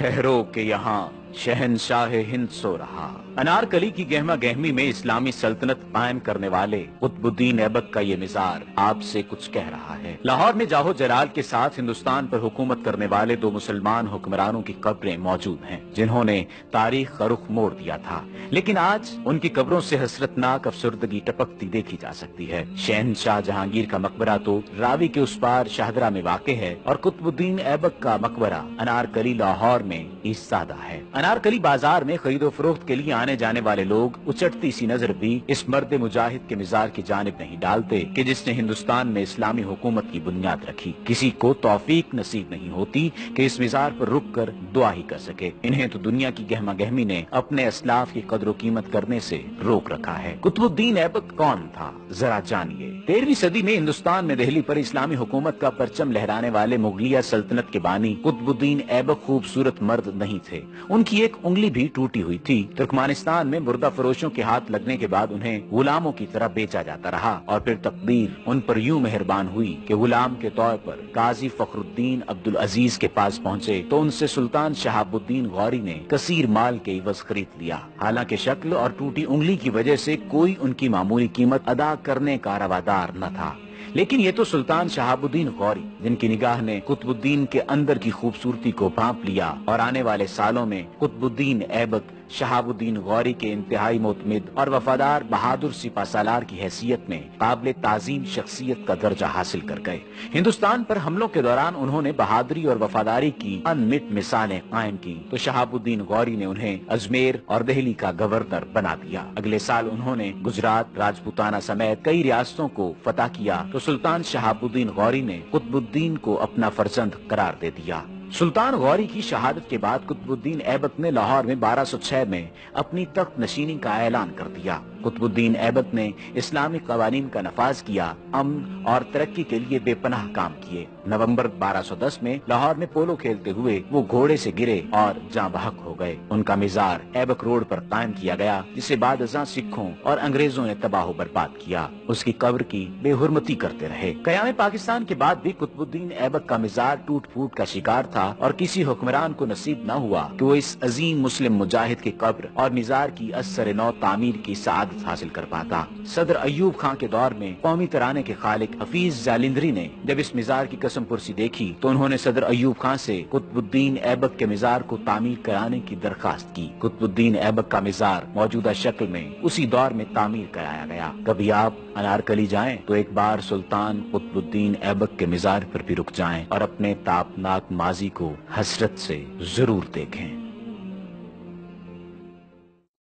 ठहरो के यहाँ शहनशाह हिंद सो रहा। अनारकली की गहमा गहमी में इस्लामी सल्तनत कायम करने वाले कुतुबुद्दीन ऐबक का ये मिजार आपसे कुछ कह रहा है। लाहौर में जाहो जलाल के साथ हिंदुस्तान पर हुकूमत करने वाले दो मुसलमान हुक्मरानों की कब्रें मौजूद हैं, जिन्होंने तारीख का रुख मोड़ दिया था, लेकिन आज उनकी कब्रों से हसरतनाक अफसुर्दगी टपकती देखी जा सकती है। शहनशाह जहांगीर का मकबरा तो रावी के उस पार शाहदरा में वाक़ है और कुतुबुद्दीन ऐबक का मकबरा अनारकली लाहौर में ईसादा है। अनारकली बाजार में खरीदो फरोख्त के लिए आने जाने वाले लोग उचटती सी नजर भी इस मर्द मुजाहिद के मिजार की जानिब नहीं डालते कि जिसने हिंदुस्तान में इस्लामी हुकूमत की बुनियाद रखी। किसी को तौफीक नसीब नहीं होती कि इस मिजार पर रुक कर दुआ ही कर सके। इन्हें तो दुनिया की गहमा गहमी ने अपने असलाफ की कदर कीमत करने से रोक रखा है। कुतुबुद्दीन ऐबक कौन था, जरा जानिए। 13वीं सदी में हिंदुस्तान में दिल्ली पर इस्लामी हुकूमत का परचम लहराने वाले मुगलिया सल्तनत के बानी कुतुबुद्दीन ऐबक खूबसूरत मर्द नहीं थे। उनकी एक उंगली भी टूटी हुई थी। तुर्कमानिस्तान में मुर्दा फरोशों के हाथ लगने के बाद उन्हें गुलामों की तरह बेचा जाता रहा और फिर तकदीर उन पर यूं मेहरबान हुई कि गुलाम के तौर पर काजी फखरुद्दीन अब्दुल अजीज के पास पहुंचे तो उनसे सुल्तान शहाबुद्दीन गौरी ने कसीर माल के इवज खरीद लिया। हालांकि शक्ल और टूटी उंगली की वजह से कोई उनकी मामूली कीमत अदा करने का रवादार न था, लेकिन ये तो सुल्तान शहाबुद्दीन गौरी, जिनकी निगाह ने कुतुबुद्दीन के अंदर की खूबसूरती को भांप लिया और आने वाले सालों में कुतुबुद्दीन ऐबक शहाबुद्दीन गौरी के इंतहाई मोतमिद और वफादार बहादुर सिपाहसालार की हैसियत में काबिल ताजीम शख्सियत का दर्जा हासिल कर गए। हिंदुस्तान पर हमलों के दौरान उन्होंने बहादुरी और वफादारी की अनमिट मिसालें कायम की तो शहाबुद्दीन गौरी ने उन्हें अजमेर और दिल्ली का गवर्नर बना दिया। अगले साल उन्होंने गुजरात, राजपूताना समेत कई रियासतों को फतह किया तो सुल्तान शहाबुद्दीन गौरी ने कुतुबुद्दीन को अपना फर्जंद करार दे दिया। सुल्तान गौरी की शहादत के बाद कुतुबुद्दीन ऐबक ने लाहौर में 1206 में अपनी तख्त नशीनी का ऐलान कर दिया। कुतुबुद्दीन ऐबक ने इस्लामी कवानीन का नफाज किया, अमन और तरक्की के लिए बेपनाह काम किए। नवंबर 1210 में लाहौर में पोलो खेलते हुए वो घोड़े से गिरे और जाँ बहक हो गए। उनका मिजार ऐबक रोड पर कायम किया गया, जिसे बाद अज़ां सिखों और अंग्रेजों ने तबाह बर्बाद किया। उसकी कब्र की बेहुरमती करते रहे। क़याम पाकिस्तान के बाद भी कुतुबुद्दीन ऐबक का मिजार टूट फूट का शिकार था और किसी हुक्मरान को नसीब न हुआ कि वो इस अजीम मुस्लिम मुजाहिद की कब्र और मिजार की असर नौ तामीर की सआदत हासिल कर पाता। सदर अयूब खां के दौर में कौमी तराने के खालिक हफीज जालिंदरी ने जब इस मिजार की कसम पुरसी देखी तो उन्होंने सदर अयूब खां से कुतुबुद्दीन ऐबक के मिजार को तामीर कराने की दरखास्त की। कुतुबुद्दीन ऐबक का मिजार मौजूदा शक्ल में उसी दौर में तामीर कराया गया। कभी आप अनारकली जाएं तो एक बार सुल्तान कुतुबुद्दीन ऐबक के मिजार पर भी रुक जाएं और अपने तापनाक माजी को हसरत से जरूर देखें।